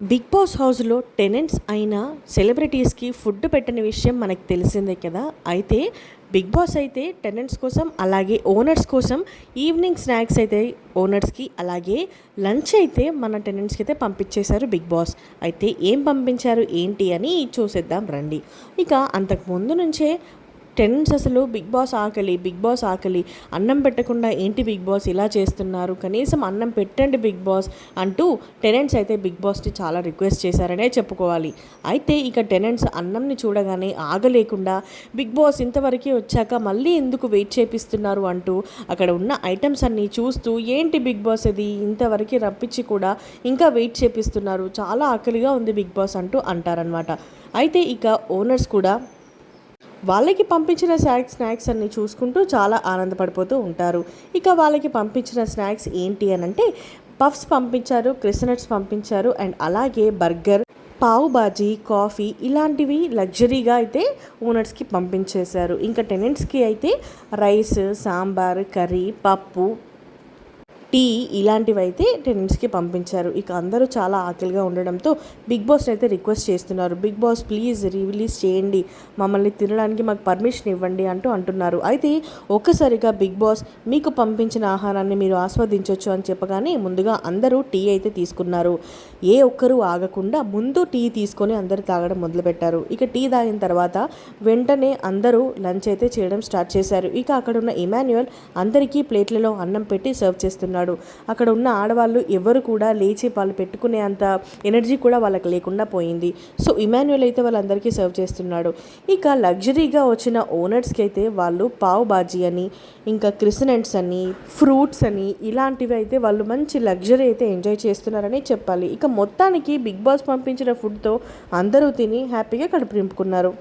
Big boss హౌస్లో tenants అయిన సెలబ్రిటీస్కి food పెట్టని విషయం మనకు తెలిసిందే కదా. అయితే బిగ్ బాస్ అయితే టెనెంట్స్ కోసం అలాగే ఓనర్స్ కోసం ఈవినింగ్ స్నాక్స్ అయితే ఓనర్స్కి అలాగే లంచ్ అయితే మన టెనెంట్స్కి అయితే పంపించేశారు బిగ్ బాస్. అయితే ఏం పంపించారు ఏంటి అని చూసేద్దాం రండి. ఇక అంతకుముందు నుంచే టెనెంట్స్ అసలు బిగ్ బాస్ ఆకలి, బిగ్ బాస్ ఆకలి, అన్నం పెట్టకుండా ఏంటి బిగ్ బాస్ ఇలా చేస్తున్నారు, కనీసం అన్నం పెట్టండి బిగ్ బాస్ అంటూ టెనెంట్స్ అయితే బిగ్ బాస్ని చాలా రిక్వెస్ట్ చేశారనే చెప్పుకోవాలి. అయితే ఇక టెనెంట్స్ అన్నంని చూడగానే ఆగలేకుండా బిగ్ బాస్ ఇంతవరకు వచ్చాక మళ్ళీ ఎందుకు వెయిట్ చేపిస్తున్నారు అంటూ అక్కడ ఉన్న ఐటమ్స్ అన్నీ చూస్తూ ఏంటి బిగ్ బాస్ ఇది ఇంతవరకు రప్పించి కూడా ఇంకా వెయిట్ చేపిస్తున్నారు, చాలా ఆకలిగా ఉంది బిగ్ బాస్ అంటూ అంటారనమాట. అయితే ఇక ఓనర్స్ కూడా వాళ్ళకి పంపించిన స్నాక్స్ అన్నీ చూసుకుంటూ చాలా ఆనందపడిపోతూ ఉంటారు. ఇక వాళ్ళకి పంపించిన స్నాక్స్ ఏంటి అని అంటే పఫ్స్ పంపించారు, క్రిస్నట్స్ పంపించారు అండ్ అలాగే బర్గర్, పావు బాజీ, కాఫీ ఇలాంటివి లగ్జరీగా అయితే ఓనర్స్కి పంపించేశారు. ఇంకా టెనెంట్స్కి అయితే రైస్, సాంబార్, కర్రీ, పప్పు, టీ ఇలాంటివి అయితే టెనెంట్స్కి పంపించారు. ఇక అందరూ చాలా ఆకలిగా ఉండడంతో బిగ్ బాస్ని అయితే రిక్వెస్ట్ చేస్తున్నారు, బిగ్ బాస్ ప్లీజ్ రిలీజ్ చేయండి, మమ్మల్ని తినడానికి మాకు పర్మిషన్ ఇవ్వండి అంటూ అంటున్నారు. అయితే ఒక్కసారిగా బిగ్ బాస్ మీకు పంపించిన ఆహారాన్ని మీరు ఆస్వాదించవచ్చు అని చెప్పగానే ముందుగా అందరూ టీ అయితే తీసుకున్నారు. ఏ ఒక్కరూ ఆగకుండా ముందు టీ తీసుకొని అందరూ తాగడం మొదలుపెట్టారు. ఇక టీ తాగిన తర్వాత వెంటనే అందరూ లంచ్ అయితే చేయడం స్టార్ట్ చేశారు. ఇక అక్కడ ఉన్న ఇమాన్యుయల్ అందరికీ ప్లేట్లలో అన్నం పెట్టి సర్వ్ చేస్తున్నారు. అక్కడ ఉన్న ఆడవాళ్ళు ఎవరు కూడా లేచి వాళ్ళు పెట్టుకునే అంత ఎనర్జీ కూడా వాళ్ళకి లేకుండా పోయింది. సో ఇమాన్యుయల్ అయితే వాళ్ళందరికీ సర్వ్ చేస్తున్నాడు. ఇక లగ్జరీగా వచ్చిన ఓనర్స్కి అయితే వాళ్ళు పావ్ బాజీ అని, ఇంకా క్రిసనెంట్స్ అని, ఫ్రూట్స్ అని ఇలాంటివి అయితే వాళ్ళు మంచి లగ్జరీ అయితే ఎంజాయ్ చేస్తున్నారని చెప్పాలి. ఇక మొత్తానికి బిగ్ బాస్ పంపించిన ఫుడ్తో అందరూ తిని హ్యాపీగా కడుపు నింపుకున్నారు.